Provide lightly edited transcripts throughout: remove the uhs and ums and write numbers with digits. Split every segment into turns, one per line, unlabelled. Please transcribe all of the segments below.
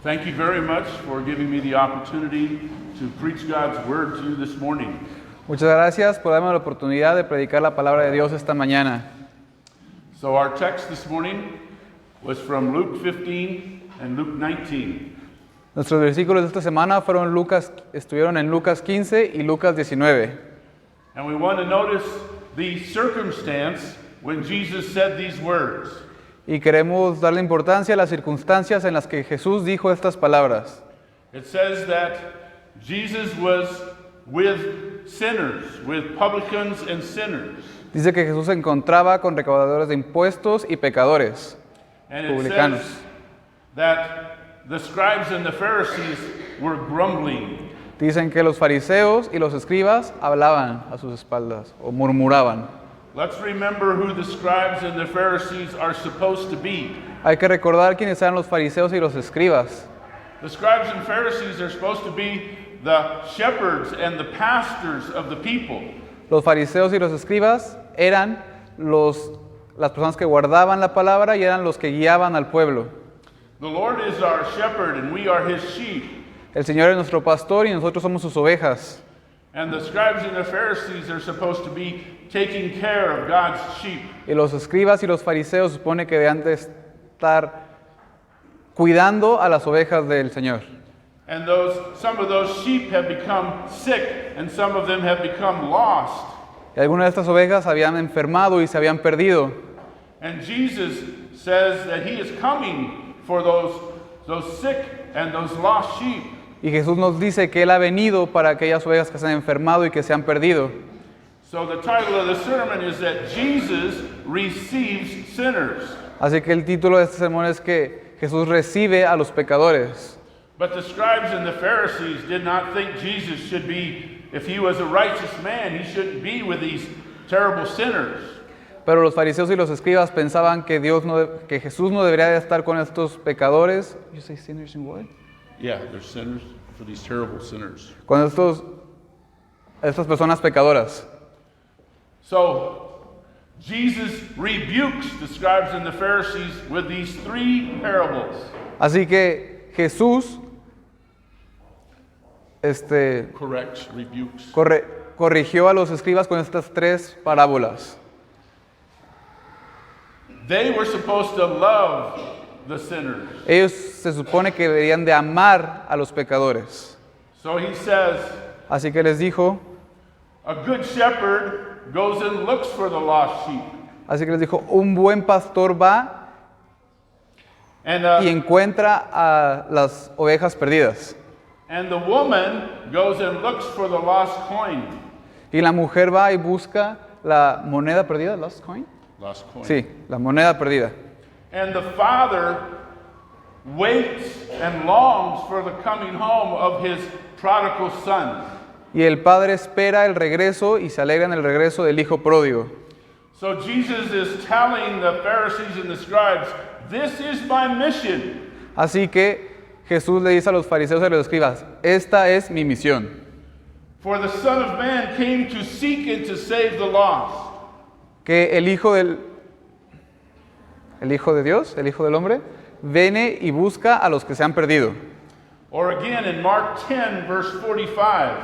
Thank you very much for giving me the opportunity to preach God's word to you this morning.
Muchas gracias por darme la oportunidad de predicar la palabra de Dios esta mañana.
So our text this morning was from Luke 15 and Luke 19.
Nuestros versículos de esta semana estuvieron en Lucas 15 y Lucas 19.
And we want to notice the circumstance when Jesus said these words.
Y queremos darle importancia a las circunstancias en las que Jesús dijo estas palabras.
It says that Jesus was with sinners, with publicans and sinners.
Dice que Jesús se encontraba con recaudadores de impuestos y pecadores,
And it
publicanos.
says that the scribes and the Pharisees were grumbling.
Dicen que los fariseos y los escribas hablaban a sus espaldas o murmuraban.
Let's remember who the scribes and the Pharisees are supposed to be.
Hay que recordar quiénes eran los fariseos y los escribas.
The scribes and Pharisees are supposed to be the shepherds and the pastors of the people.
Los fariseos y los escribas eran las personas que guardaban la palabra y eran los que guiaban al pueblo.
The Lord is our shepherd and we are his sheep.
El Señor es nuestro pastor y nosotros somos sus ovejas.
And the scribes and the Pharisees are supposed to be taking care of God's sheep.
Y los escribas y los fariseos supone que deben de estar cuidando a las ovejas del Señor.
And some of those sheep have become sick and some of them have become lost.
Y algunas de estas ovejas habían enfermado y se habían perdido.
And Jesus says that he is coming for those sick and those lost sheep.
Y Jesús nos dice que Él ha venido para aquellas ovejas que se han enfermado y que se han perdido.
So the title of the sermon is that Jesus receives sinners.
Así que el título de este sermón es que Jesús recibe a los pecadores.
But the scribes and the Pharisees did not think Jesus should be, if he was a righteous man, he shouldn't be with these terrible sinners.
Pero los fariseos y los escribas pensaban que que Jesús no debería de estar con estos pecadores. You say sinners in what?
Yeah, they're sinners for these terrible sinners.
Con estas personas pecadoras.
So Jesus rebukes the scribes and the Pharisees with these three parables.
Así que Jesús
Rebukes.
corrigió a los escribas con estas tres parábolas.
They were supposed to love the sinners.
Ellos se supone que deberían de amar a los pecadores.
So he says,
Así que les dijo,
a good shepherd goes and looks for the lost sheep.
un buen pastor va
And,
y encuentra a las ovejas perdidas.
and the woman goes and looks for the lost coin.
Y la mujer va y busca la moneda perdida, lost coin.
Lost coin.
Sí, la moneda perdida.
And the father waits and longs for the coming home of his prodigal son.
Y el padre espera el regreso y se alegra en el regreso del hijo pródigo.
So Jesus is telling the Pharisees and the scribes, this is my mission.
Así que Jesús le dice a los fariseos y a los escribas, esta es mi misión.
For the Son of Man came to seek and to save the lost.
Que el hijo de Dios, el hijo del hombre, viene y busca a los que se han perdido.
Or again in Mark 10, verse 45.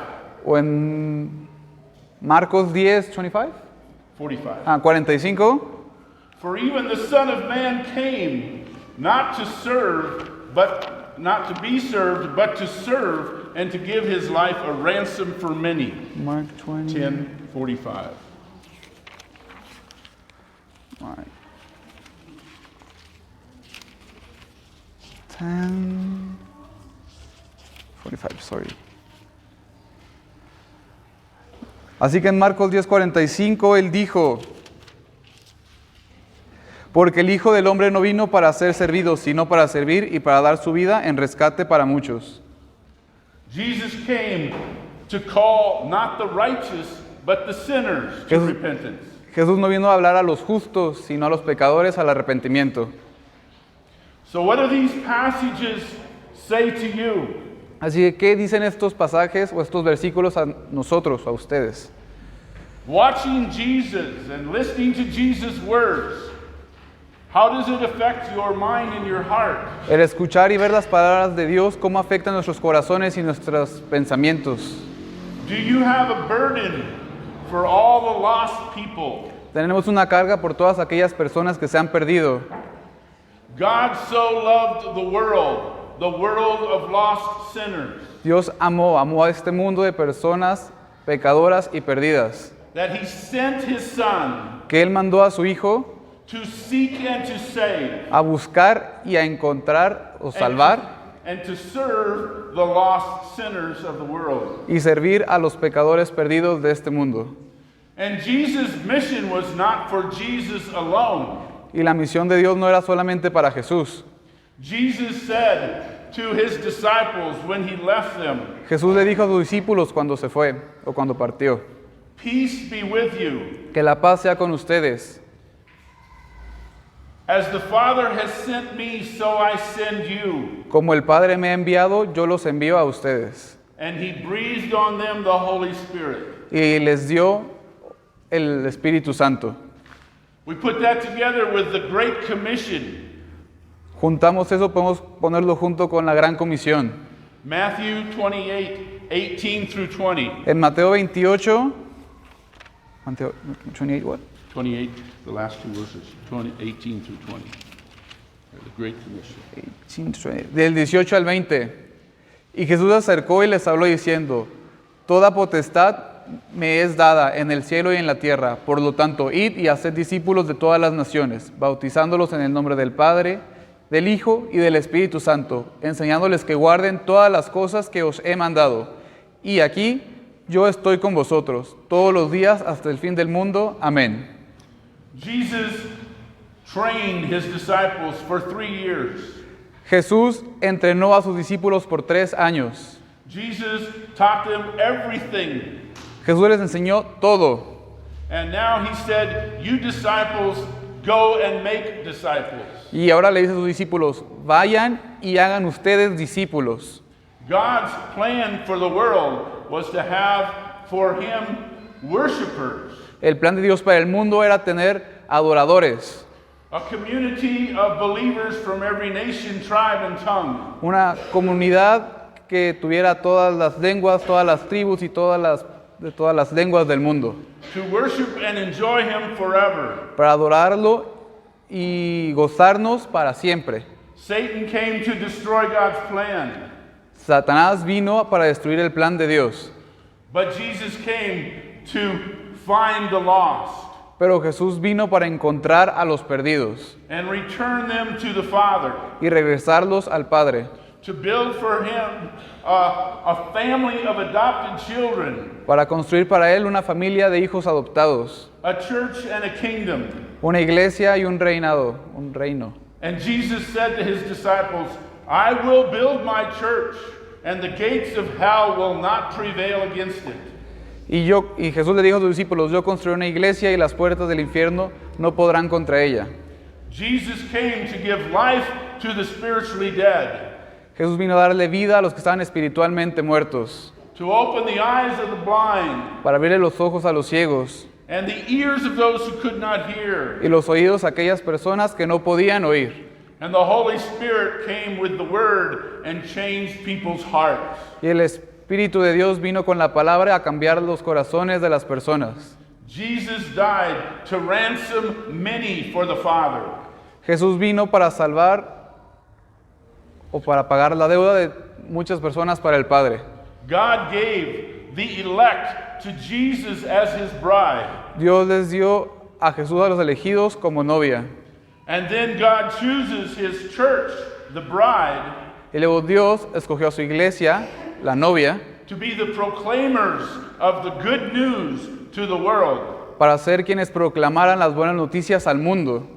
O en Marcos 10, 25.
45.
45.
For even the Son of Man came not to be served, but to serve and to give his life a ransom for many.
Mark 20.
10:45.
All right. 10:45, sorry. Así que en Marcos 10:45 él dijo, porque el Hijo del Hombre no vino para ser servido, sino para servir y para dar su vida en rescate para muchos.
Jesus came to call not the righteous, but the sinners to repentance.
Jesús no vino a hablar a los justos, sino a los pecadores al arrepentimiento.
So what do these passages say to you?
Así que, ¿qué dicen estos pasajes o estos versículos a nosotros, a ustedes?
Watching Jesus and listening to Jesus' words, How does it affect your mind and your heart?
El escuchar y ver las palabras de Dios, cómo afectan nuestros corazones y nuestros pensamientos.
Do you have a burden for all the lost people?
Tenemos una carga por todas aquellas personas que se han perdido.
God so loved the world of lost sinners,
Dios amó a este mundo de personas pecadoras y perdidas,
that he sent his son
que Él mandó a su Hijo
to seek and to save,
a buscar y a encontrar o salvar
and to serve the lost sinners of the world.
y servir a los pecadores perdidos de este mundo.
And Jesus' mission was not for Jesus alone.
Y la misión de Dios no era solamente para Jesús.
Jesus said to his disciples when he left them,
Jesús le dijo a sus discípulos cuando se fue o cuando partió,
"Peace be with you.
que la paz sea con ustedes.
As the Father has sent me, so I send you."
Como el Padre me ha enviado, yo los envío a ustedes.
And he breathed on them the Holy Spirit.
Y les dio el Espíritu Santo.
We put that together with the Great Commission.
Juntamos eso, podemos ponerlo junto con la Gran Comisión.
Matthew 28, 18 through 20.
En Mateo 28, Mateo 28, what?
28, the last two verses, 18 through 20. The Great Commission.
Del 18 al 20. Y Jesús se acercó y les habló diciendo, toda potestad me es dada en el cielo y en la tierra. Por lo tanto, id y haced discípulos de todas las naciones, bautizándolos en el nombre del Padre, del Hijo y del Espíritu Santo, enseñándoles que guarden todas las cosas que os he mandado. Y aquí yo estoy con vosotros todos los días hasta el fin del mundo. Amén.
Jesus trained his disciples for 3 years.
Jesús entrenó a sus discípulos por 3 años.
Jesus taught them everything.
Jesús les enseñó todo.
And now he said, "You disciples, go and make disciples."
Y ahora le dice a sus discípulos, vayan y hagan ustedes discípulos.
God's plan for the world was to have for him worshipers,
El plan de Dios para el mundo era tener adoradores,
a community of believers from every nation, tribe, and tongue.
una comunidad que tuviera todas las lenguas, todas las tribus y de todas las lenguas del mundo,
To worship and enjoy him forever.
para adorarlo y gozarnos para siempre.
Satan came to destroy God's plan,
Satanás vino para destruir el plan de Dios,
but Jesus came to find the lost
pero Jesús vino para encontrar a los perdidos
and return them to the Father,
y regresarlos al Padre,
to build for him a family of adopted children,
para construir para Él una familia de hijos adoptados,
a church and a kingdom.
una iglesia y un reino.
And Jesus said to his disciples, "I will build my church, and the gates of hell will not prevail against it."
Y Jesús le dijo a sus discípulos, yo construiré una iglesia y las puertas del infierno no podrán contra ella.
Jesus came to give life to the spiritually dead,
Jesús vino a darle vida a los que estaban espiritualmente muertos,
to open the eyes of the blind
para abrirle los ojos a los ciegos
and the ears of those who could not hear.
y los oídos a aquellas personas que no podían oír.
And the Holy Spirit came with the word and changed people's hearts.
Y el Espíritu de Dios vino con la palabra a cambiar los corazones de las personas.
Jesus died to ransom many for the Father.
Jesús vino para salvar o para pagar la deuda de muchas personas para el Padre.
God gave the elect to Jesus as his bride.
Dios les dio a Jesús a los elegidos como novia.
And then God chooses his church, the bride,
Y luego Dios escogió a su iglesia, la novia,
to be the proclaimers of the good news to the world.
para ser quienes proclamaran las buenas noticias al mundo.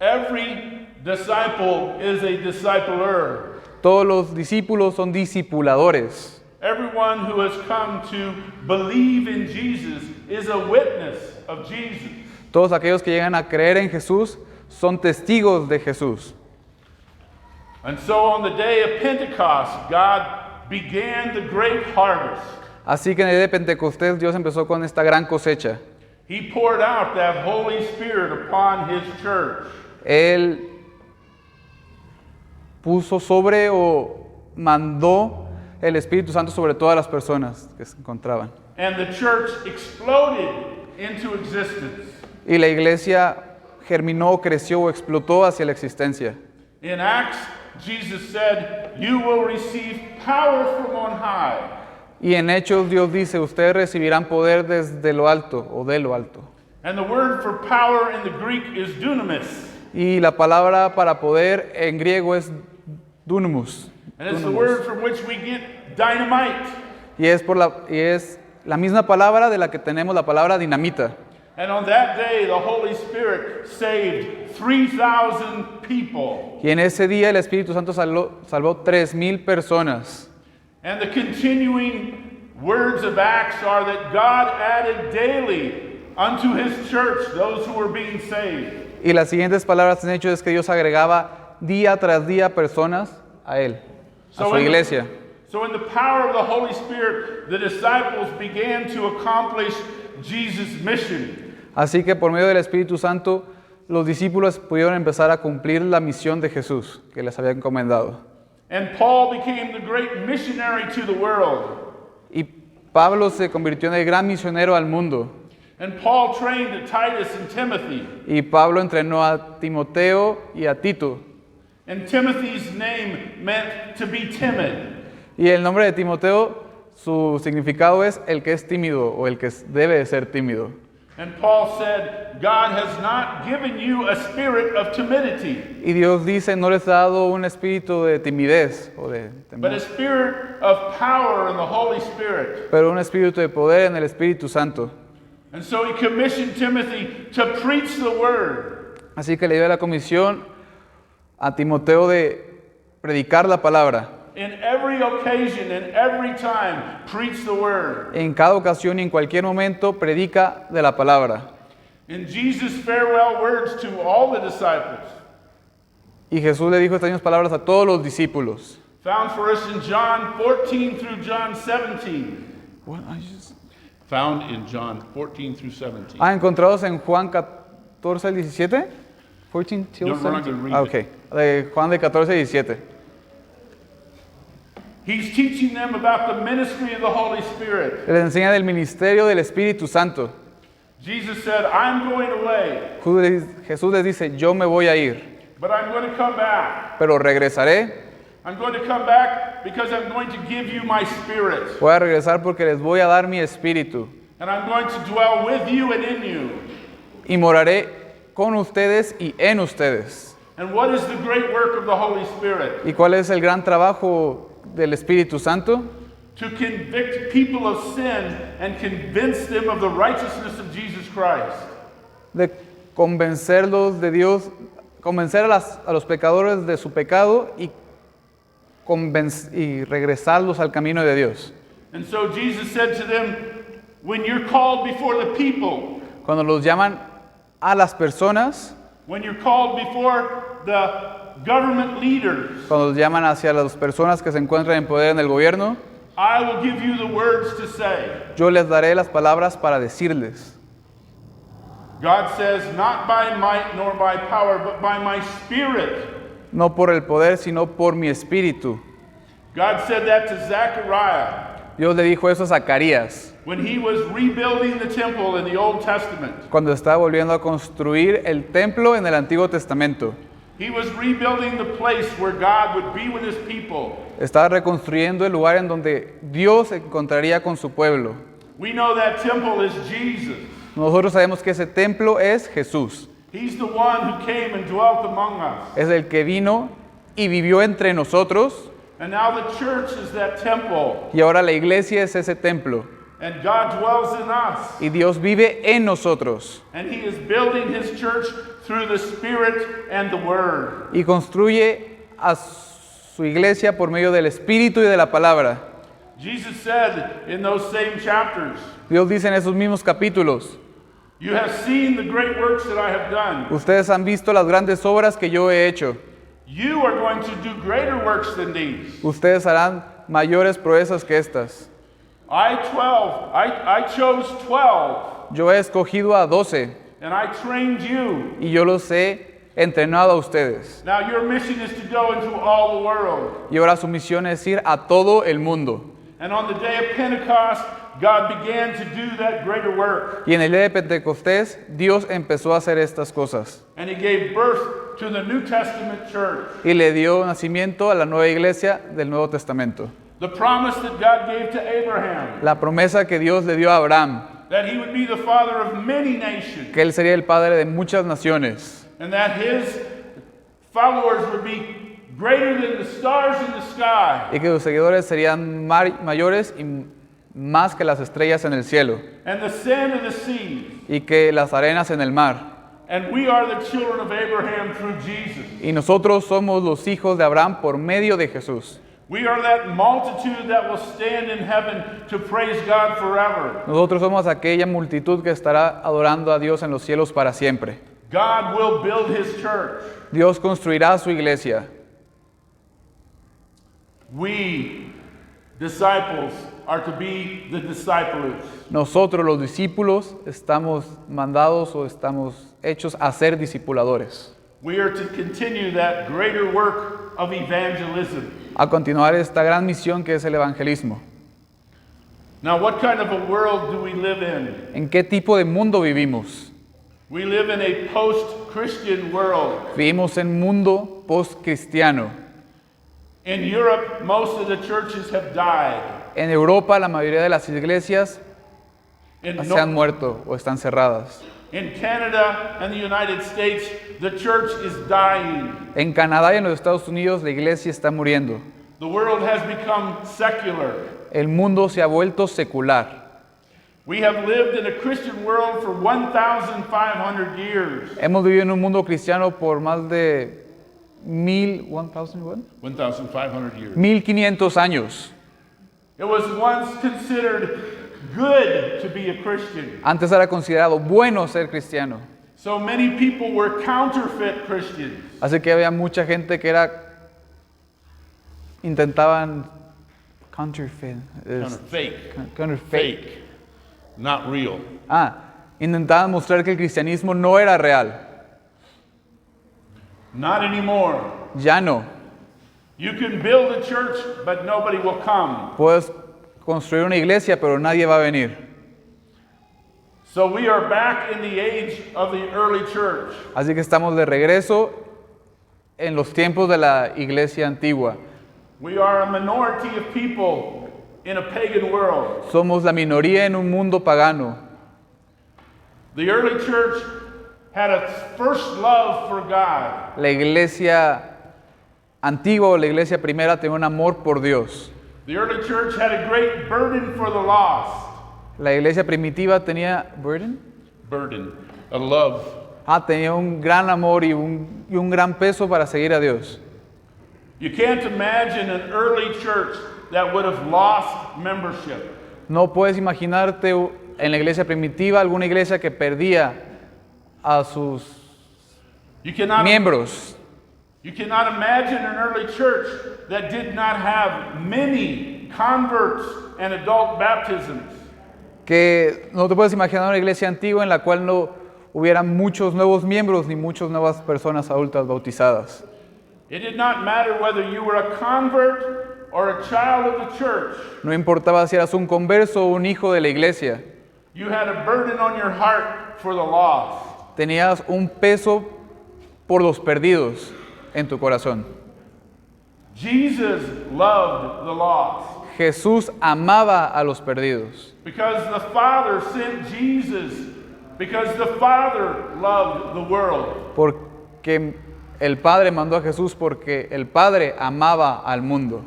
Every disciple is a discipler.
Todos los discípulos son discipuladores.
Everyone who has come to believe in Jesus is a witness of Jesus.
Todos aquellos que llegan a creer en Jesús son testigos de Jesús.
And so on the day of Pentecost, God began the great harvest.
Así que en el día de Pentecostés Dios empezó con esta gran cosecha.
He poured out that Holy Spirit upon his church.
Él puso sobre o mandó el Espíritu Santo sobre todas las personas que se encontraban.
And the church exploded into existence.
Y la iglesia germinó, creció o explotó hacia la existencia.
In Acts, Jesus said, "You will receive power from on high."
Y en Hechos Dios dice, ustedes recibirán poder desde lo alto o de lo alto.
And the word for power in the Greek is dunamis.
Y la palabra para poder en griego es dunamis.
And it's the word from which we get dynamite.
Y es la misma palabra de la que tenemos la palabra dinamita.
And on that day, the Holy Spirit saved 3,000 people.
Y en ese día el Espíritu Santo salvó 3,000 personas.
And the continuing words of Acts are that God added daily unto his church those who were being saved.
Y las siguientes palabras en Hechos es que Dios agregaba día tras día personas a él, a su iglesia.
So in the power of the Holy Spirit, the disciples began to accomplish Jesus' mission.
Así que por medio del Espíritu Santo, los discípulos pudieron empezar a cumplir la misión de Jesús que les había encomendado.
And Paul became the great missionary to the world.
Y Pablo se convirtió en el gran misionero al mundo.
And Paul trained Titus and Timothy.
Y Pablo entrenó a Timoteo y a Tito.
And Timothy's name meant to be timid.
Y el nombre de Timoteo, su significado es el que es tímido o el que debe de ser tímido.
And Paul said, God has not given you a spirit of timidity,
Y Dios dice, no les ha dado un espíritu de timidez o de
but a
temor,
spirit of power in the Holy Spirit.
pero un espíritu de poder en el Espíritu Santo.
And so he commissioned Timothy to preach the word.
Así que le dio la comisión a Timoteo de predicar la palabra.
In every occasion, in every time, preach the word.
En cada ocasión y en cualquier momento predica de la palabra.
In Jesus' farewell words to all the disciples,
Y Jesús le dijo estas mismas palabras a todos los discípulos.
found for us in John 14 through John 17. Found in John 14 through 17.
Encontrados en Juan 14 al 17. 14 till
No, we're not
17.
gonna read
Ok. De Juan de 14 al 17.
He's teaching them about the ministry of the Holy Spirit.
Les enseña del ministerio del Espíritu Santo.
Jesus said, I'm going away,
Jesús les dice, yo me voy a ir,
but I'm going to come back.
pero regresaré.
I'm going to come back because I'm going to give you my spirit.
Voy a regresar porque les voy a dar mi espíritu.
And I'm going to dwell with you and in you.
Y moraré con ustedes y en ustedes.
And what is the great work of the Holy Spirit?
¿Y cuál es el gran trabajo del Espíritu Santo?
To convict people of sin and convince them of the righteousness of Jesus Christ.
De convencerlos de Dios, convencer a los pecadores de su pecado y regresarlos al camino de Dios.
And so Jesus said to them, when you're called before the people,
Cuando los llaman a las personas,
when you're called before the government leaders,
cuando los llaman hacia las personas que se encuentran en poder en el gobierno,
I will give you the words to say.
yo les daré las palabras para decirles.
God says, not by might nor by power, but by my spirit.
No por el poder, sino por mi espíritu.
God said that to Zechariah
Dios le dijo eso a Zacarías
when he was rebuilding the temple in the Old Testament.
cuando estaba volviendo a construir el templo en el Antiguo Testamento.
He was rebuilding the place where God would be with his people.
Estaba reconstruyendo el lugar en donde Dios se encontraría con su pueblo.
We know that temple is Jesus.
Nosotros sabemos que ese templo es Jesús.
He's the one who came and dwelt among us.
Es el que vino y vivió entre nosotros.
And now the church is that temple.
Y ahora la iglesia es ese templo.
And God dwells in us.
Y Dios vive en nosotros.
And he is building his church through the Spirit and the Word.
Y construye a su iglesia por medio del Espíritu y de la palabra.
Jesus said in those same chapters,
Dios dice en esos mismos capítulos,
you have seen the great works that I have done.
ustedes han visto las grandes obras que yo he hecho.
You are going to do greater works than these.
Ustedes harán mayores proezas que estas.
I chose 12,
Yo he escogido a 12
and I trained you.
y yo los he entrenado a ustedes.
Now your mission is to go into all the world.
Y ahora su misión es ir a todo el mundo.
And on the day of Pentecost, God began to do that greater work.
Y en el día de Pentecostés, Dios empezó a hacer estas cosas.
And he gave birth to the New Testament church.
Y le dio nacimiento a la nueva iglesia del Nuevo Testamento.
The promise that God gave to Abraham,
La promesa que Dios le dio a Abraham,
that he would be the father of many nations,
que él sería el padre de muchas naciones.
and that his followers would be greater than the stars in the sky,
Y que sus seguidores serían mayores y más que las estrellas en el cielo.
and the sand of the seas.
Y que las arenas en el mar.
And we are the children of Abraham through Jesus.
Y nosotros somos los hijos de Abraham por medio de Jesús.
We are that multitude that will stand in heaven to praise God forever.
Nosotros somos aquella multitud que estará adorando a Dios en los cielos para siempre.
God will build his church.
Dios construirá su iglesia.
We, disciples, are to be the disciples.
Nosotros los discípulos estamos mandados o estamos hechos a ser discipuladores.
We are to continue that greater work of evangelism.
A continuar esta gran misión que es el evangelismo.
Now, what kind of a world do we live in?
¿En qué tipo de mundo vivimos?
We live in a post-Christian world.
Vivimos en un mundo post-cristiano.
In Europe, most of the churches have died.
En Europa la mayoría de las iglesias
In,
se han
No-
muerto o están cerradas.
in Canada and the United States, the church is dying.
En Canadá y en los Estados Unidos la iglesia está muriendo.
The world has become secular.
El mundo se ha vuelto secular.
We have lived in a Christian world for 1,500 years.
Hemos vivido en un mundo cristiano por más de
1,500 years.
1500 años.
It was once considered good to be a Christian.
Antes era considerado bueno ser cristiano.
So many people were counterfeit Christians.
Así que había mucha gente que intentaban counterfeit. Counterfeit.
Fake. Not real.
Intentaban mostrar que el cristianismo no era real.
Not anymore.
Ya no.
You can build a church, but nobody will come.
Puedes construir una iglesia, pero nadie va a venir.
So we are back in the age of the early church.
Así que estamos de regreso en los tiempos de la iglesia antigua.
We are a minority of people in a pagan world.
Somos la minoría en un mundo pagano.
The early church had a first love for God.
La iglesia antigua o la iglesia primera tenía un amor por Dios.
The early church had a great burden for the lost.
La iglesia primitiva tenía burden.
A love.
Tenía un gran amor y un gran peso para seguir a Dios.
You can't imagine an early church that would have lost membership.
No puedes imaginarte en la iglesia primitiva alguna iglesia que perdía a sus
You cannot
miembros.
You cannot imagine an early church that did not have many converts and adult baptisms.
Que no te puedes imaginar una iglesia antigua en la cual no hubiera muchos nuevos miembros ni muchas nuevas personas adultas bautizadas.
It did not matter whether you were a convert or a child of the church.
No importaba si eras un converso o un hijo de la iglesia.
You had a burden on your heart for the lost.
Tenías un peso por los perdidos en tu corazón.
Jesus loved the lost
Jesús amaba a los perdidos.
because the Father sent Jesus, because the Father loved the world.
Porque el Padre mandó a Jesús porque el Padre amaba al mundo.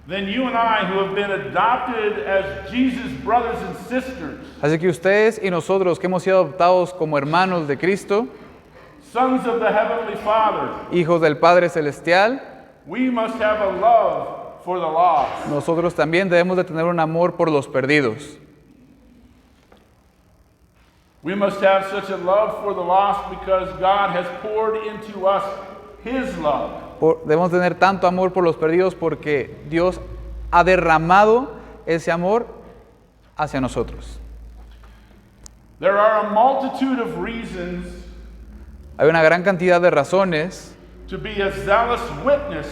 Then you and I, who have been adopted as Jesus' brothers and sisters,
Así que ustedes y nosotros que hemos sido adoptados como hermanos de Cristo,
sons of the Heavenly Father,
hijos del Padre Celestial,
we must have a love for the lost.
nosotros también debemos de tener un amor por los perdidos.
We must have such a love for the lost because God has poured into us His love.
Debemos tener tanto amor por los perdidos porque Dios ha derramado ese amor hacia nosotros.
There are a multitude of reasons
Hay una gran cantidad de razones
to be a zealous witness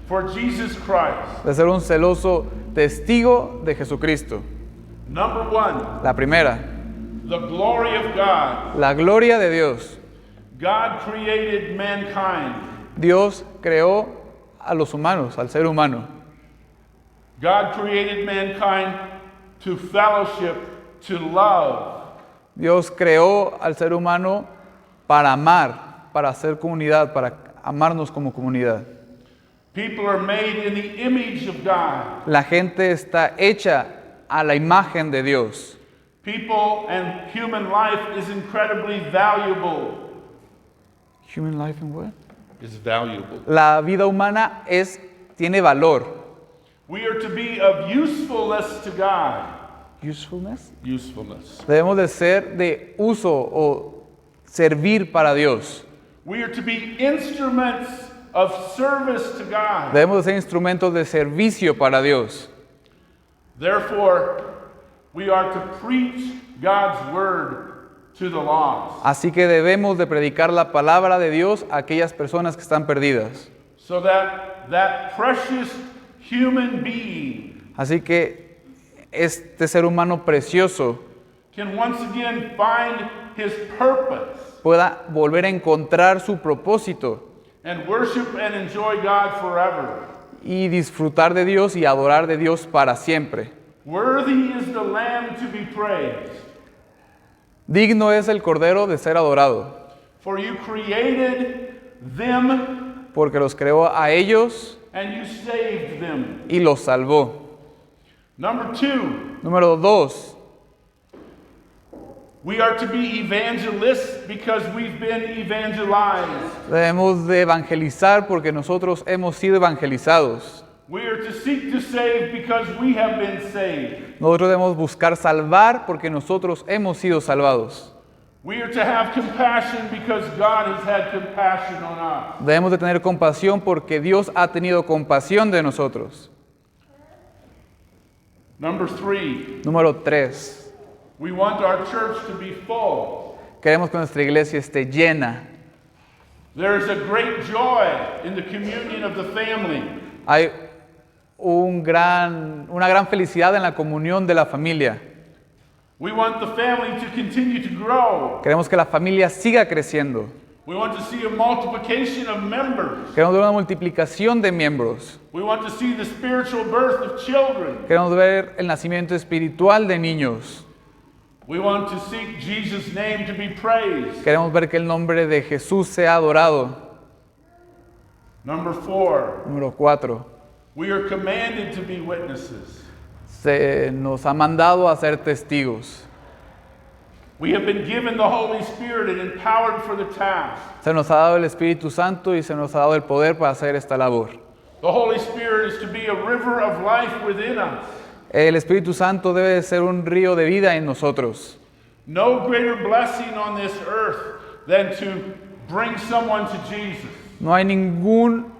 for Jesus Christ.
de ser un celoso testigo de Jesucristo.
Number one,
La primera,
the glory of God.
la gloria de Dios.
God created mankind.
Dios creó a los humanos, al ser humano.
God created mankind to fellowship, to love.
Dios creó al ser humano para amar, para hacer comunidad, para amarnos como comunidad.
People are made in the image of God.
La gente está hecha a la imagen de Dios.
People and human life is incredibly valuable.
Human life and what?
Is valuable.
La vida humana tiene valor.
We are to be of usefulness to God.
Usefulness.
Usefulness.
Debemos de ser de uso o servir para Dios.
We are to be instruments of service to God.
Debemos de ser instrumentos de servicio para Dios.
Therefore, we are to preach God's word to the lost,
Así que debemos de predicar la palabra de Dios a aquellas personas que están perdidas.
so that that precious human being
Así que este ser humano precioso
can once again find his purpose
pueda volver a encontrar su propósito
and worship and enjoy God forever.
y disfrutar de Dios y adorar de Dios para siempre.
Worthy is the Lamb to be praised,
Digno es el Cordero de ser adorado,
for you created them
porque los creó a ellos
and you saved them.
y los salvó.
Number two,
Número 2.
we are to be evangelists because we've been evangelized.
Debemos de evangelizar porque nosotros hemos sido evangelizados.
We are to seek to save because we have been saved.
Nosotros debemos buscar salvar porque nosotros hemos sido salvados.
We are to have compassion because God has had compassion on us.
Debemos de tener compasión porque Dios ha tenido compasión de nosotros.
Number three,
Número 3.
we want our church to be full.
Queremos que nuestra iglesia esté llena.
There is a great joy in the communion of the family.
Hay una gran felicidad en la comunión de la familia.
We want the family to continue to grow.
Queremos que la familia siga creciendo.
We want to see a multiplication of members.
Queremos ver una multiplicación de miembros.
We want to see the spiritual birth of children.
Queremos ver el nacimiento espiritual de niños.
We want to seek Jesus' name to be praised.
Queremos ver que el nombre de Jesús sea adorado.
Number four,
Número 4.
we are commanded to be witnesses.
Se nos ha mandado a ser testigos.
We have been given the Holy Spirit and empowered for the task.
Se nos ha dado el Espíritu Santo y se nos ha dado el poder para hacer esta labor.
The Holy Spirit is to be a river of life within us.
El Espíritu Santo debe de ser un río de vida en nosotros.
No greater blessing on this earth than to bring someone to Jesus.
No hay ningún...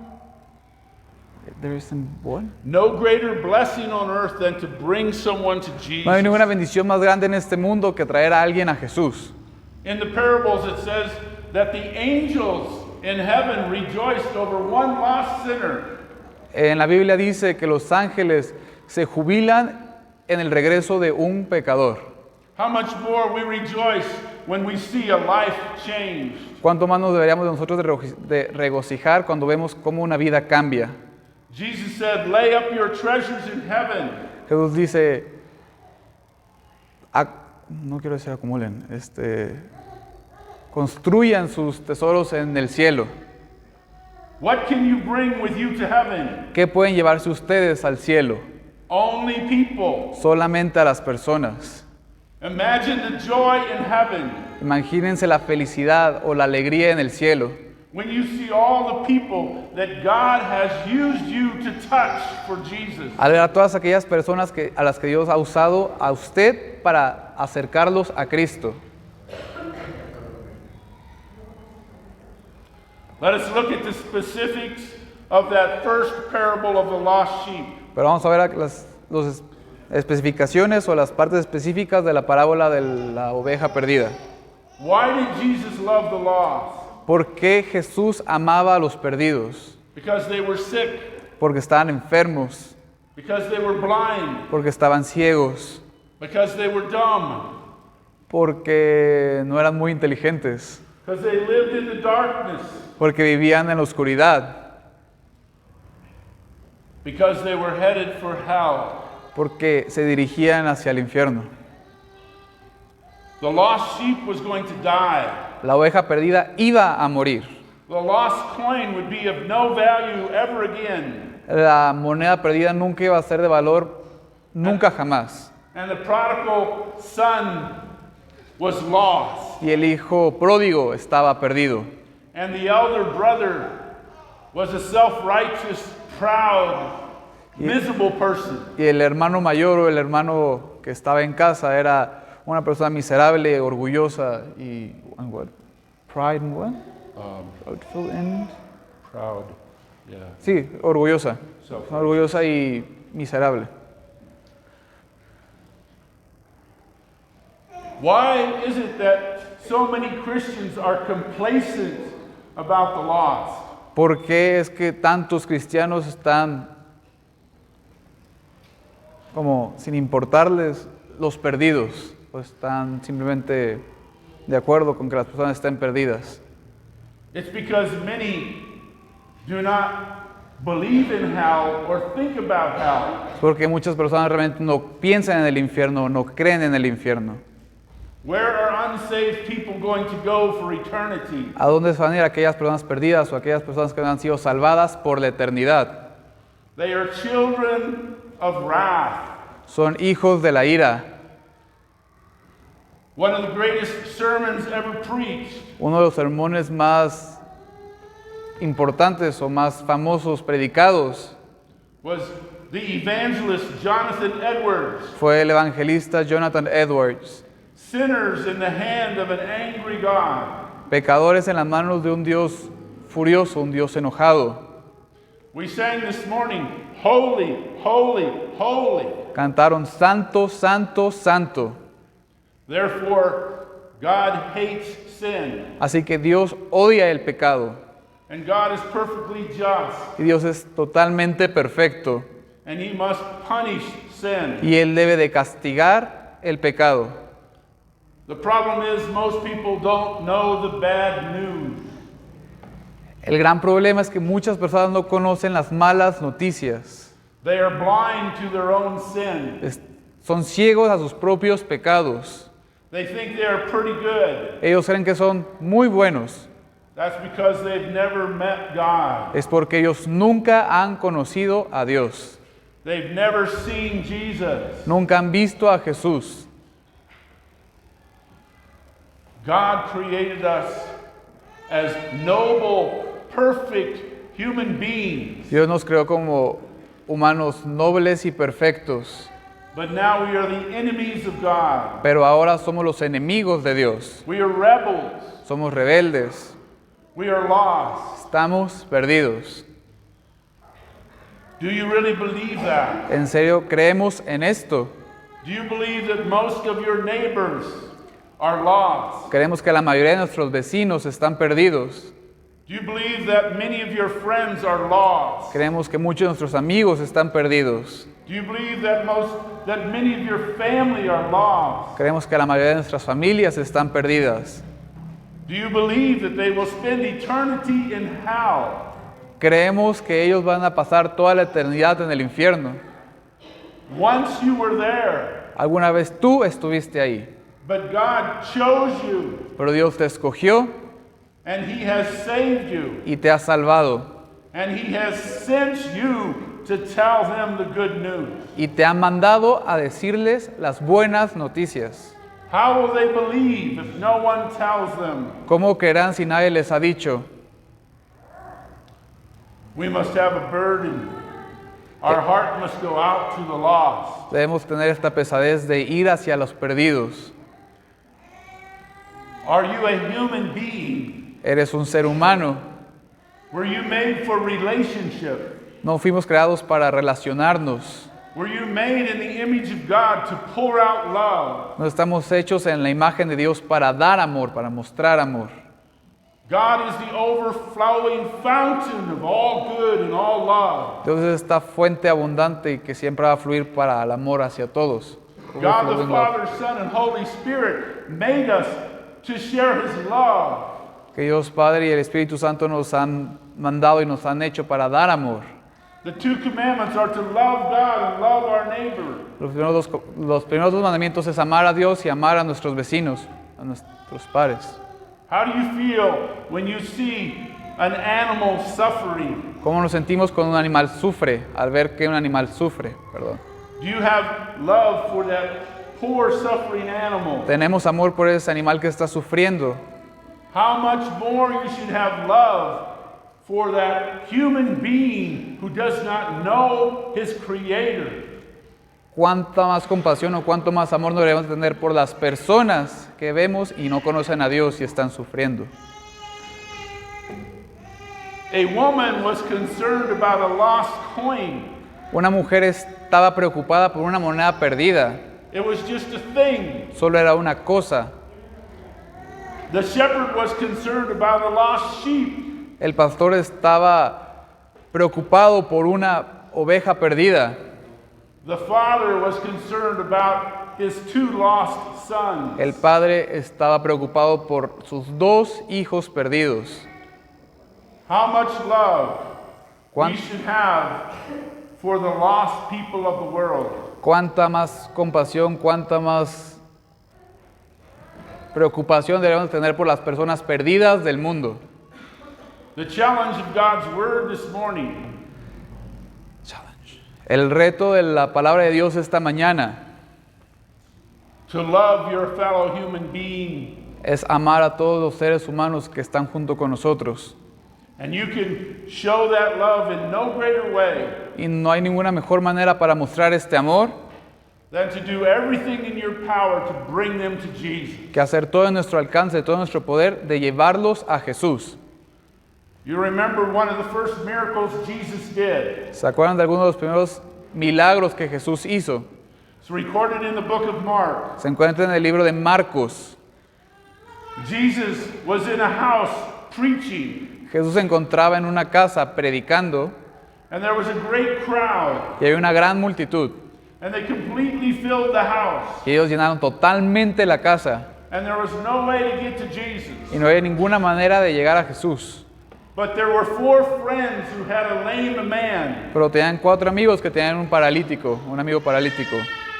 There isn't what?
No greater blessing on earth than to bring someone to Jesus.
No hay ninguna bendición más grande en este mundo que traer a alguien a Jesús.
In the parables it says that the angels in heaven rejoiced over one lost sinner.
En la Biblia dice que los ángeles se jubilan en el regreso de un pecador.
How much more we rejoice when we see a life changed.
¿Cuánto más nos deberíamos de nosotros de regocijar cuando vemos cómo una vida cambia?
Jesus said, lay up your treasures in heaven.
Jesús dice, no quiero decir acumulen, construyan sus tesoros en el cielo.
What can you bring with you to heaven?
¿Qué pueden llevarse ustedes al cielo?
Only people.
Solamente a las personas.
Imagine the joy in heaven
Imagínense la felicidad o la alegría en el cielo.
when you see all the people that God has used you to touch for Jesus.
Al ver a todas aquellas personas a las que Dios ha usado a usted para acercarlos a Cristo.
Let us look at the specifics of that first parable of the lost sheep.
Pero vamos a ver las especificaciones o las partes específicas de la parábola de la oveja perdida.
Why did Jesus love the lost?
¿Por qué Jesús amaba a los perdidos?
Because they were sick,
Porque estaban enfermos,
because they were blind,
porque estaban ciegos,
because they were dumb,
porque no eran muy inteligentes,
because they lived in the darkness,
porque vivían en la oscuridad,
because they were headed for hell.
porque se dirigían hacia el infierno.
The lost sheep was going to die.
La oveja perdida iba a morir.
The lost coin would be of no value ever again.
La moneda perdida nunca iba a ser de valor, nunca jamás.
And the prodigal son was lost.
Y el hijo pródigo estaba perdido.
And the elder brother was a self-righteous, proud, miserable person.
Y el hermano mayor o el hermano que estaba en casa era una persona miserable, orgullosa y and what? Pride and what? Prideful and
Proud, yeah.
sí, orgullosa.
Self-righteous.
Orgullosa y miserable.
Why is it that so many Christians are complacent about the lost?
¿Por qué es que tantos cristianos están como sin importarles los perdidos? O están simplemente de acuerdo con que las personas estén perdidas.
It's because many do not believe in hell or think about hell.
Es porque muchas personas realmente no piensan en el infierno, no creen en el infierno.
Where are unsaved people going to go for eternity?
¿A dónde se van a ir aquellas personas perdidas o aquellas personas que no han sido salvadas por la eternidad?
They are children of wrath.
Son hijos de la ira.
One of the greatest sermons ever preached
Uno de los sermones más importantes o más famosos predicados
was the evangelist Jonathan Edwards.
fue el evangelista Jonathan Edwards.
Sinners in the hand of an angry God.
Pecadores en las manos de un Dios furioso, un Dios enojado.
We sang this morning, holy, holy, holy.
Cantaron santo, santo, santo.
Therefore, God hates sin,
Así que Dios odia el pecado
and God is perfectly just,
y Dios es totalmente perfecto
and He must punish sin.
y Él debe de castigar el pecado.
The problem is most people don't know the bad news.
El gran problema es que muchas personas no conocen las malas noticias.
They are blind to their own sin.
Son ciegos a sus propios pecados.
They think they are pretty good.
Ellos creen que son muy buenos.
That's because they've never met God.
Es porque ellos nunca han conocido a Dios.
They've never seen Jesus.
Nunca han visto a Jesús.
God created us as noble, perfect human beings.
Dios nos creó como humanos nobles y perfectos,
But now we are the enemies of God.
pero ahora somos los enemigos de Dios.
We are rebels.
Somos rebeldes.
We are lost.
Estamos perdidos.
Do you really believe that?
¿En serio creemos en esto?
Do you believe that most of your neighbors are lost?
Creemos que la mayoría de nuestros vecinos están perdidos.
Do you believe that many of your friends are lost?
Creemos que muchos de nuestros amigos están perdidos.
Do you believe that many of your family are lost?
Creemos que la mayoría de nuestras familias están perdidas.
Do you believe that they will spend eternity in hell?
Creemos que ellos van a pasar toda la eternidad en el infierno.
Once you were there,
Alguna vez tú estuviste ahí,
but God chose you
pero Dios te escogió
and He has saved you
y te ha salvado
and He has sent you to tell them the good news.
y te ha mandado a decirles las buenas noticias.
How will they believe if no one tells them?
¿Cómo creerán si nadie les ha dicho?
We must have a burden. Our heart must go out to the lost.
Debemos tener esta pesadez de ir hacia los perdidos.
Are you a human being?
Eres un ser humano.
Were you made for relationship?
No fuimos creados para relacionarnos.
Were you made in the image of God to pour out love?
No estamos hechos en la imagen de Dios para dar amor, para mostrar amor.
God is the overflowing fountain of all good and all love.
Dios es esta fuente abundante y que siempre va a fluir para el amor hacia todos.
God the
Overflowing love.
Father, Son, and Holy Spirit made us to share His love.
Que Dios Padre y el Espíritu Santo nos han mandado y nos han hecho para dar amor.
The two commandments are to love God and love our neighbor.
Los primeros dos mandamientos es amar a Dios y amar a nuestros vecinos, a nuestros pares.
How do you feel when you see an animal suffering?
¿Cómo nos sentimos cuando un animal sufre, al ver que un animal sufre? Perdón.
Do you have love for that poor suffering animal?
Tenemos amor por ese animal que está sufriendo.
How much more you should have love for that human being who does not know his creator.
¿Cuánta más compasión o cuánto más amor no deberíamos tener por las personas que vemos y no conocen a Dios y están sufriendo?
A woman was concerned about a lost coin.
Una mujer estaba preocupada por una moneda perdida.
It was just a thing.
Solo era una cosa.
The shepherd was concerned about a lost sheep.
El pastor estaba preocupado por una oveja perdida.
The father was concerned about his two lost sons.
El padre estaba preocupado por sus dos hijos perdidos.
How much love
¿Cuán-
we should have for the lost people of the world.
Cuánta más compasión, cuánta más preocupación debemos tener por las personas perdidas del mundo.
The challenge of God's word this morning
El reto de la palabra de Dios esta mañana
to love your fellow human being.
es amar a todos los seres humanos que están junto con nosotros.
And you can show that love in no greater way
Y no hay ninguna mejor manera para mostrar este amor
than to do everything in your power to bring them to Jesus.
que hacer todo en nuestro alcance, todo en nuestro poder de llevarlos a Jesús.
You remember one of the first miracles Jesus did.
¿Se acuerdan de algunos de los primeros milagros que Jesús hizo?
It's recorded in the book of Mark.
Se encuentra en el libro de Marcos.
Jesus was in a house preaching,
Jesús se encontraba en una casa predicando
and there was a great crowd,
y había una gran multitud.
and they completely filled the house,
Y ellos llenaron totalmente la casa
and there was no way to get to Jesus.
y no había ninguna manera de llegar a Jesús.
But there were four friends who had a lame man,
Pero tenían 4 amigos que tenían un paralítico, un amigo paralítico.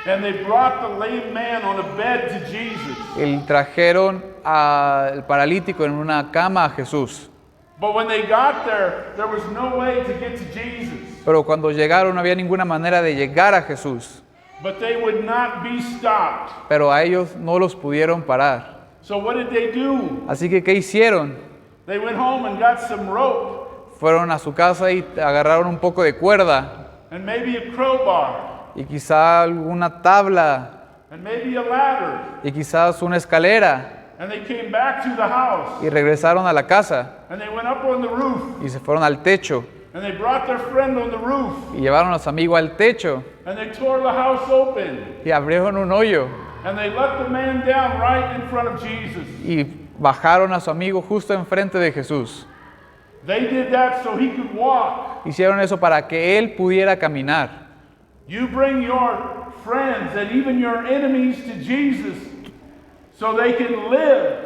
and they brought the lame man on a bed to Jesus.
Y trajeron al paralítico en una cama a Jesús.
But when they got there was no way to get to Jesus.
Pero cuando llegaron no había ninguna manera de llegar a Jesús.
But they would not be stopped.
Pero a ellos no los pudieron parar.
So what did they do?
Así que, ¿qué hicieron?
They went home and got some rope
Fueron a su casa y agarraron un poco de cuerda
and maybe a crowbar
y quizá alguna tabla
and maybe a ladder.
y quizás una escalera
And they came back to the house
y regresaron a la casa
and they went up on the roof
y se fueron al techo
and they brought their friend on the roof
y llevaron a su amigo al techo
and they tore the house open
y abrieron un hoyo
and they let the man down right in front of Jesus.
y bajaron a su amigo justo enfrente de Jesús.
They did that so he could walk.
Hicieron eso para que él pudiera caminar.
You bring your friends and even your enemies to Jesus so they can live.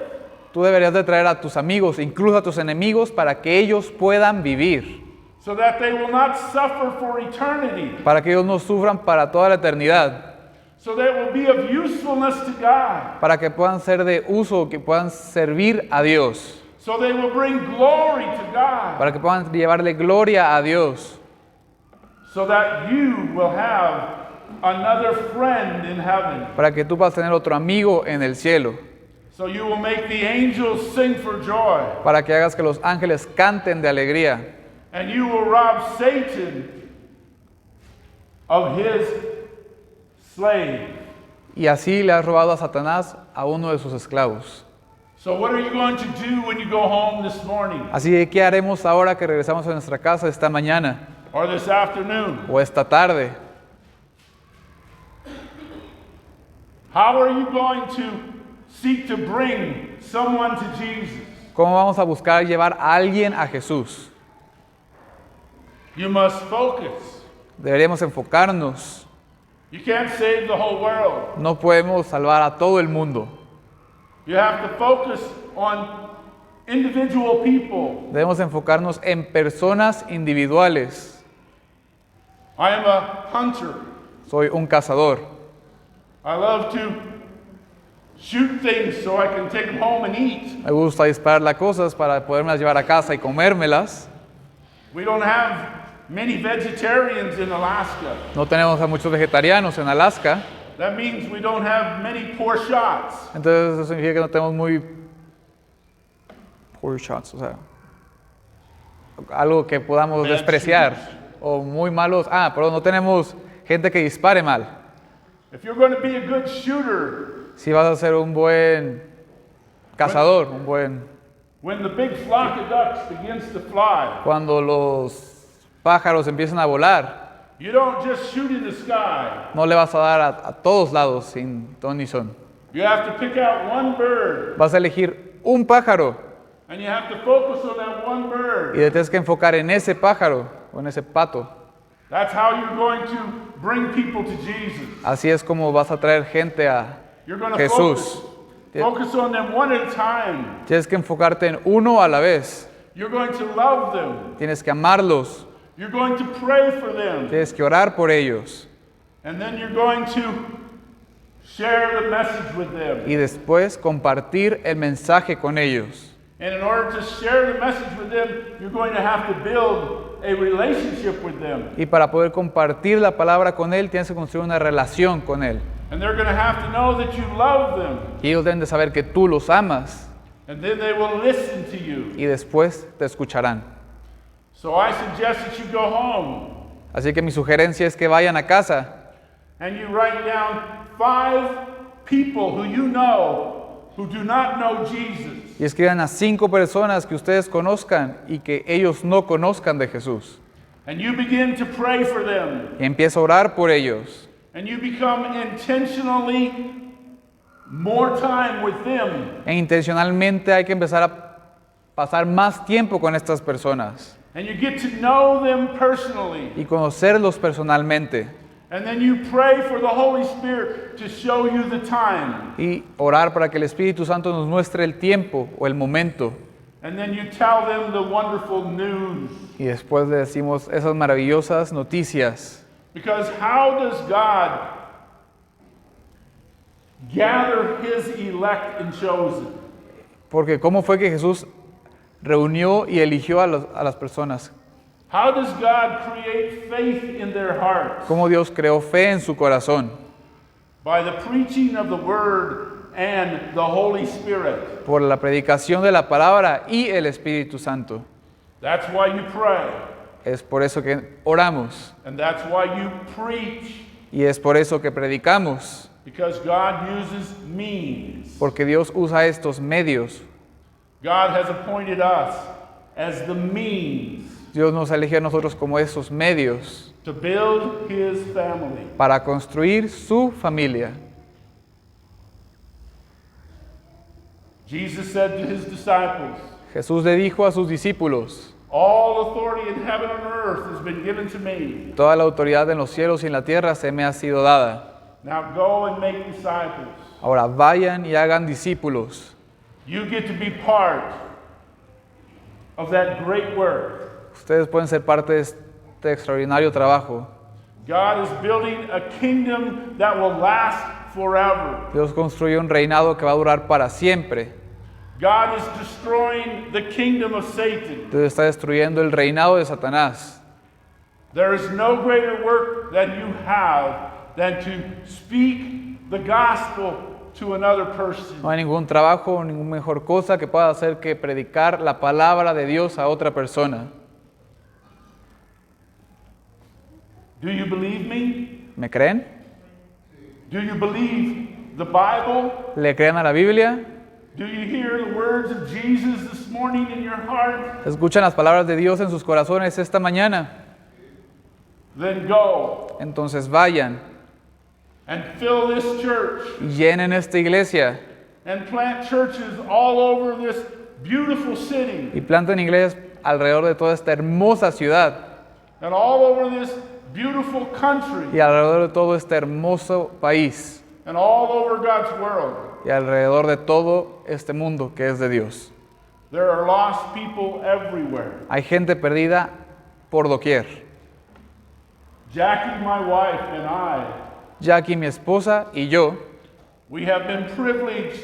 Tú deberías de traer a tus amigos, incluso a tus enemigos, para que ellos puedan vivir,
So that they will not suffer for eternity.
para que ellos no sufran para toda la eternidad,
So they will be of usefulness to God.
para que puedan ser de uso, que puedan servir a Dios,
So they will bring glory to God.
para que puedan llevarle gloria a Dios,
So that you will have another friend in heaven.
para que tú puedas tener otro amigo en el cielo,
So you will make the angels sing for joy.
para que hagas que los ángeles canten de alegría,
And you will rob Satan of his slave.
y así le has robado a Satanás a uno de sus esclavos.
So what are you going to do when you go home this morning
Así que, ¿qué haremos ahora que regresamos a nuestra casa esta mañana
or this afternoon?
o esta tarde?
How are you going to seek to bring someone to Jesus?
¿Cómo vamos a buscar llevar a alguien a Jesús?
You must focus.
Deberíamos enfocarnos.
You can't save the whole world.
No podemos salvar a todo el mundo.
You have to focus on individual people.
Debemos enfocarnos en personas individuales.
I am a hunter.
Soy un cazador.
I love to shoot things so I can take them home and eat.
Me gusta disparar las cosas para poderlas llevar a casa y comérmelas.
We don't have many vegetarians in Alaska.
No tenemos a muchos vegetarianos en Alaska.
That means we don't have many poor shots.
Entonces eso significa que no tenemos muy poor shots, o sea, algo que podamos
Bad
despreciar.
shooters.
O muy malos. Pero no tenemos gente que dispare mal.
If you're going to be a good shooter,
Si vas a ser un buen cazador, un buen...
when the big flock of ducks begins to fly,
Cuando los pájaros empiezan a volar,
you don't just shoot in the sky.
no le vas a dar a todos lados sin ton ni son.
You have to pick out one bird,
Vas a elegir un pájaro
and you have to focus on that one
y
bird.
te tienes que enfocar en ese pájaro o en ese pato.
That's how you're going to bring people to Jesus.
Así es como vas a traer gente a
You're going to
Jesús.
focus on them one at a time.
Tienes que enfocarte en uno a la vez.
You're going to love them.
Tienes que amarlos.
You're going to pray for them.
Tienes que orar por ellos.
And then you're going to share the message with them.
Y después compartir el mensaje con ellos.
And in order to share the message with them, you're going to have to build a relationship with them.
Y para poder compartir la palabra con él, tienes que construir una relación con él.
And they're going to have to know that you love them.
Y ellos deben de saber que tú los amas.
And then they will listen to you.
Y después te escucharán.
So I suggest that you go home
Así que mi sugerencia es que vayan a casa
and you write down 5 people who you know who do not know Jesus.
y escriban a 5 personas que ustedes conozcan y que ellos no conozcan de Jesús.
And you begin to pray for them.
Y empieza a orar por ellos.
And you become intentionally more time with them.
E intencionalmente hay que empezar a pasar más tiempo con estas personas
And you get to know them personally.
y conocerlos personalmente.
And then you pray for the Holy Spirit to show you the time.
Y orar para que el Espíritu Santo nos muestre el tiempo o el momento.
And then you tell them the wonderful news.
Y después le decimos esas maravillosas noticias.
Because how does God gather his elect and chosen?
Porque ¿cómo fue que Jesús reunió y eligió a las personas?
How does God create faith in their hearts?
¿Cómo Dios creó fe en su corazón?
By the preaching of the word and the Holy Spirit.
Por la predicación de la palabra y el Espíritu Santo.
That's why you pray.
Es por eso que oramos.
And that's why you preach.
Y es por eso que predicamos.
Because God uses means.
Porque Dios usa estos medios.
God has appointed us as the means
Dios nos elige a nosotros como esos medios
to build his family.
para construir su familia.
Jesus said to his disciples,
Jesús le dijo a sus discípulos,
all authority in heaven and earth has been given to me.
toda la autoridad en los cielos y en la tierra se me ha sido dada.
Now go and make disciples.
Ahora vayan y hagan discípulos.
You get to be part of that great work.
Ustedes pueden ser parte de este extraordinario trabajo.
God is building a kingdom that will last forever.
Dios construye un reinado que va a durar para siempre.
God is destroying the kingdom of Satan.
Dios está destruyendo el reinado de Satanás.
There is no greater work that you have than to speak the gospel to another person.
No hay ningún trabajo o ninguna mejor cosa que pueda hacer que predicar la palabra de Dios a otra persona.
Do you believe me?
¿Me creen?
Do you believe the Bible?
¿Le creen a la Biblia?
Do you hear the words of Jesus this morning in your heart?
¿Escuchan las palabras de Dios en sus corazones esta mañana?
Then go
Entonces vayan
and fill this church
y llenen esta iglesia
and plant churches all over this beautiful city.
y planten iglesias alrededor de toda esta hermosa ciudad
And all over this beautiful country.
y alrededor de todo este hermoso país
And all over God's world.
y alrededor de todo este mundo que es de Dios.
There are lost people everywhere.
Hay gente perdida por doquier.
Jackie, my wife, and I,
Jackie, mi esposa, y yo
we have been privileged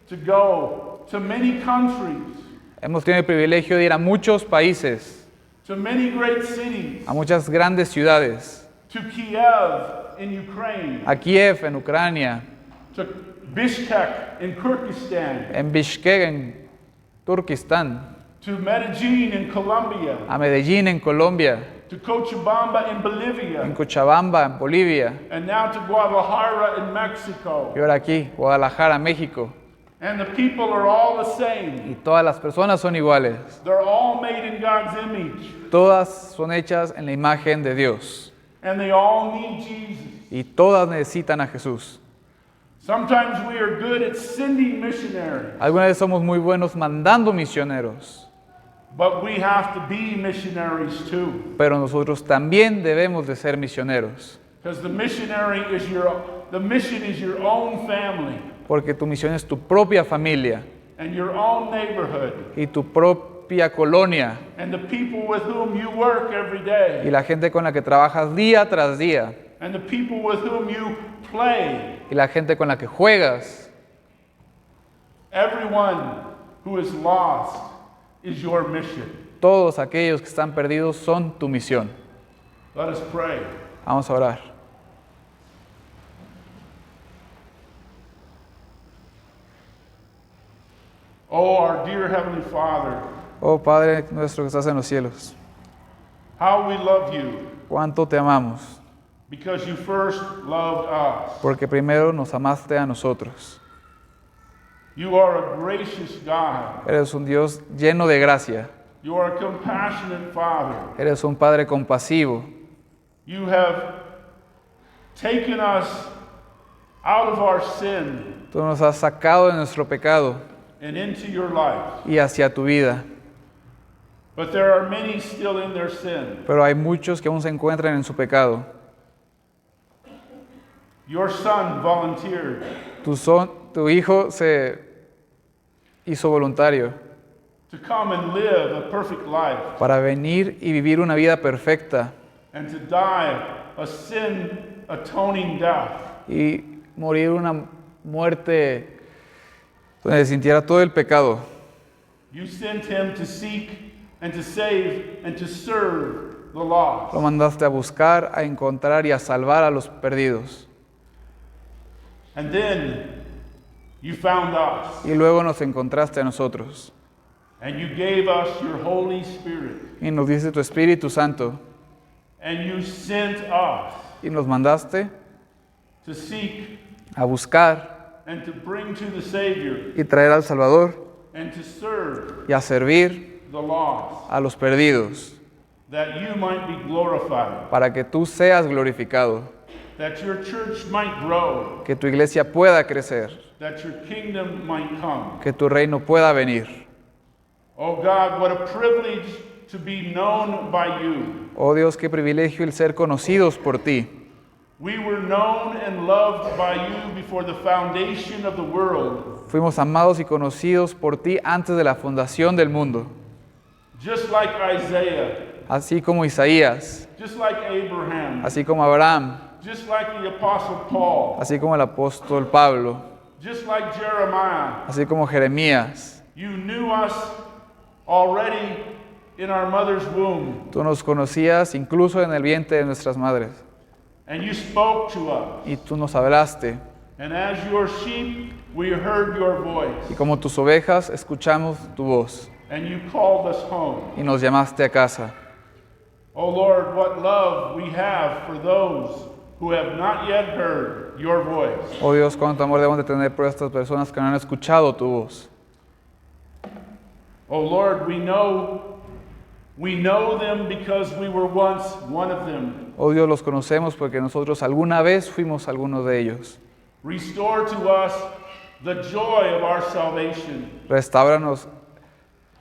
to go to many countries,
hemos tenido el privilegio de ir a muchos países,
to many great cities,
a muchas grandes ciudades,
to Kiev in Ukraine,
a Kiev en Ucrania,
to Bishkek in Kyrgyzstan,
en Bishkek en Turquistán,
to Medellin in Colombia,
a Medellín en Colombia,
to Cochabamba in
en
Bolivia,
Cochabamba en Bolivia,
and now to Guadalajara in Mexico.
y ahora aquí, Guadalajara, México.
And the people are all the same.
Y todas las personas son iguales.
They're all made in God's image,
Todas son hechas en la imagen de Dios.
and they all need Jesus.
Y todas necesitan a Jesús.
Sometimes we are good at sending missionaries,
Algunas veces somos muy buenos mandando misioneros,
but we have to be missionaries too.
pero nosotros también debemos de ser misioneros.
Because the mission is your own family
Porque tu misión es tu propia familia
and your own neighborhood
y tu propia colonia
and the people with whom you work every
y
day
la gente con la que trabajas día tras día
and the people with whom you play.
y la gente con la que juegas.
Everyone who is lost is your mission.
Todos aquellos que están perdidos son tu misión.
Let us pray.
Vamos a orar.
Oh, our dear Heavenly Father,
Oh Padre nuestro que estás en los cielos,
how we love you
cuánto te amamos,
because you first loved us.
porque primero nos amaste a nosotros.
You are a gracious God.
Eres un Dios lleno de gracia,
You are a compassionate Father.
eres un Padre compasivo.
You have taken us out of our sin
Tú nos has sacado de nuestro pecado
and into your life.
y hacia tu vida,
But there are many still in their sin.
pero hay muchos que aún se encuentran en su pecado.
Your Son volunteered
Tu Hijo se hizo voluntario
to come and live a perfect life
para venir y vivir una vida perfecta
and to die a sin atoning death.
y morir una muerte donde sintiera todo el pecado.
You sent him to seek and to save and to serve the lost.
Lo mandaste a buscar, a encontrar y a salvar a los perdidos.
And then you found us
Y luego nos encontraste a nosotros
and you gave us your Holy Spirit
y nos diste tu Espíritu Santo
and you sent us
y nos mandaste
to seek
a buscar
and to bring to the Savior
y traer al Salvador
and to serve
y a servir
the lost,
a los perdidos
that you might be glorified,
para que tú seas glorificado,
that your church might grow,
que tu iglesia pueda crecer,
that your kingdom might come.
que tu reino pueda venir.
Oh God, what a privilege to be known by you.
Oh Dios, qué privilegio el ser conocidos por ti.
We were known and loved by you before the foundation of the world,
Fuimos amados y conocidos por ti antes de la fundación del mundo,
just like Isaiah,
así como Isaías,
just like Abraham,
así como Abraham,
just like the Apostle Paul,
así como el apóstol Pablo,
just like Jeremiah.
así como Jeremías.
You knew us already in our mother's womb,
Tú nos conocías incluso en el vientre de nuestras madres
and you spoke to us.
y tú nos hablaste.
And as your sheep, we heard your voice,
Y como tus ovejas escuchamos tu voz
and you called us home.
y nos llamaste a casa.
Oh Lord, what love we have for those who have not yet heard your voice.
Oh Dios, cuánto amor debemos de tener por estas personas que no han escuchado tu voz.
Oh Lord, we know them because we were once one of them.
Oh Dios, los conocemos porque nosotros alguna vez fuimos algunos de ellos.
Restore to us the joy of our salvation.
Restáuranos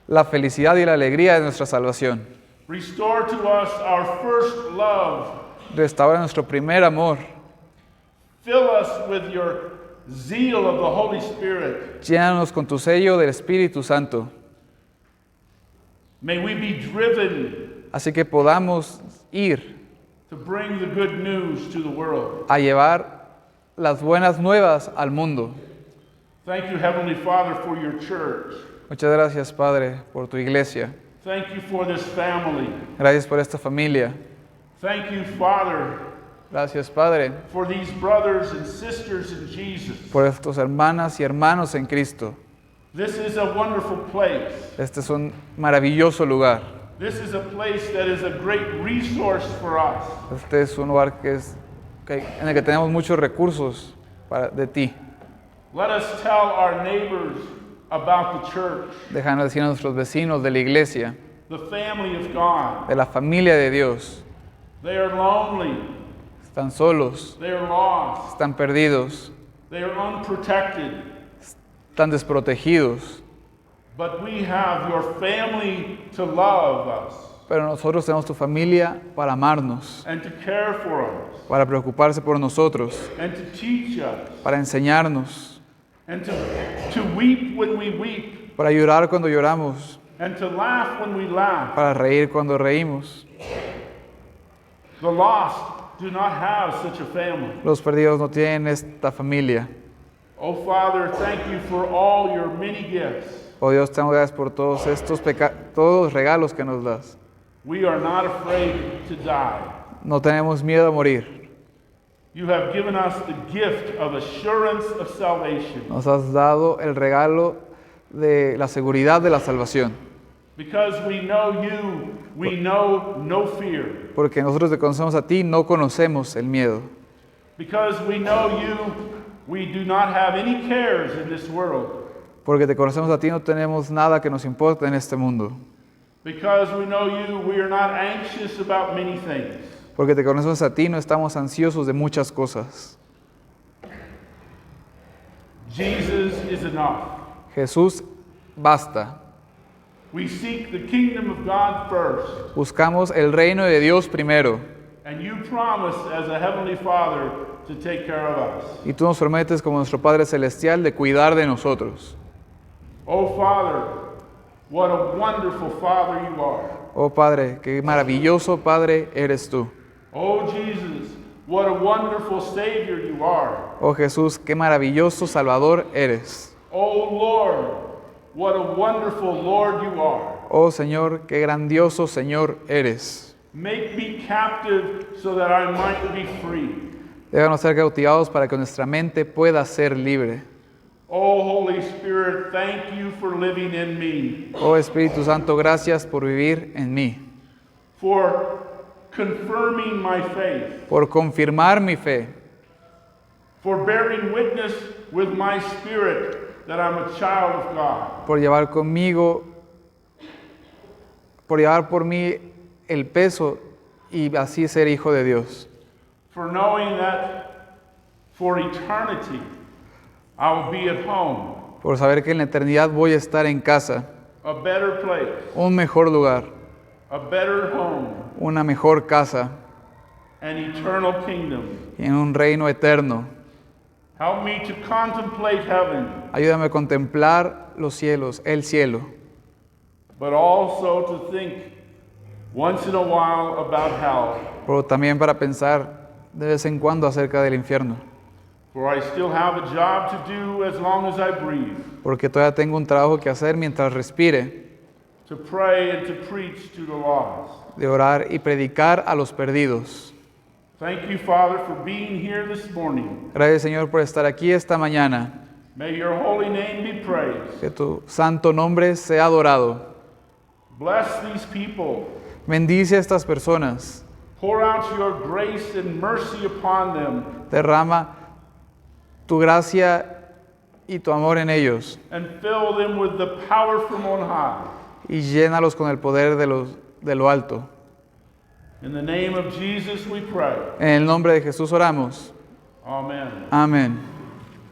la felicidad y la alegría de nuestra salvación.
Restore to us our first love.
Restaura nuestro primer amor.
Fill us with your zeal of the Holy Spirit.
Llénanos con tu sello del Espíritu Santo.
May we be driven
Así que podamos ir
to bring the good news to the world.
a llevar las buenas nuevas al mundo.
Thank you, Heavenly Father, for your church.
Muchas gracias, Padre, por tu iglesia.
Thank you for this family.
Gracias por esta familia.
Thank you, Father,
Gracias, Padre,
for these brothers and sisters in Jesus.
por estos hermanas y hermanos en Cristo.
This is a wonderful place.
Este es un maravilloso lugar.
This is a place that is a great resource for us.
Este es un lugar en el que tenemos muchos recursos de ti.
Let us tell our neighbors about the church,
Déjanos decir a nuestros vecinos de la iglesia,
the family of God.
de la familia de Dios.
They are lonely.
Están solos,
They are lost.
están perdidos,
They are unprotected.
están desprotegidos.
But we have your family to love us
Pero nosotros tenemos tu familia para amarnos,
and to care for us
para preocuparse por nosotros,
and to teach us
para enseñarnos,
and to weep when we weep
para llorar cuando lloramos,
and to laugh when we laugh.
para reír cuando reímos.
The lost do not have such a family.
Los perdidos no tienen esta familia.
Oh, Father, thank you for all your many gifts.
Oh Dios, te damos gracias por todos todos los regalos que nos das.
We are not afraid to die.
No tenemos miedo a morir.
You have given us the gift of assurance of salvation.
Nos has dado el regalo de la seguridad de la salvación.
Because we know you, we know no fear.
Porque nosotros te conocemos a ti, no conocemos el miedo.
Because we know you, we do not have any cares in this world.
Porque te conocemos a ti, no tenemos nada que nos importe en este mundo.
Because we know you, we are not anxious about many things.
Porque te conocemos a ti, no estamos ansiosos de muchas cosas.
Jesus is enough.
Jesús, basta.
We seek the kingdom of God first.
Buscamos el reino de Dios primero.
And you promise as a heavenly Father to take care of us.
Y tú nos prometes como nuestro Padre Celestial de cuidar de nosotros.
Oh, Father, what a wonderful Father you are.
Oh Padre, qué maravilloso Padre eres tú.
Oh, Jesus, what a wonderful Savior you are.
Oh Jesús, qué maravilloso Salvador eres.
Oh, Lord, what a wonderful Lord you are.
Oh Señor, qué grandioso Señor eres.
Make me captive so that I might be free.
Déjanos ser cautivados para que nuestra mente pueda ser libre.
Oh, Holy Spirit, thank you for living in me,
Oh Espíritu Santo, gracias por vivir en mí,
for confirming my faith,
por confirmar mi fe,
for bearing witness with my spirit that I'm a child of God.
por llevar por mí el peso y así ser hijo de Dios,
For knowing that for eternity I will be at home,
por saber que en la eternidad voy a estar en casa,
a better place,
un mejor lugar,
a better home,
una mejor casa,
an eternal kingdom.
y en un reino eterno.
Help me to contemplate heaven,
Ayúdame a contemplar los cielos, el cielo,
but also to think once in a while about hell.
pero también para pensar de vez en cuando acerca del infierno,
For I still have a job to do as long as I breathe,
porque todavía tengo un trabajo que hacer mientras respire,
to pray and to preach to the lost.
de orar y predicar a los perdidos.
Thank you, Father, for being here this morning.
Gracias, Señor, por estar aquí esta mañana.
May your holy name be praised.
Que tu santo nombre sea adorado.
Bless these people.
Bendice a estas personas.
Pour out your grace and mercy upon them,
Derrama tu gracia y tu amor en ellos.
and fill them with the power from on high.
Y llénalos con el poder de lo alto.
In the name of Jesus we pray.
En el nombre de Jesús oramos.
Amen.
Amén.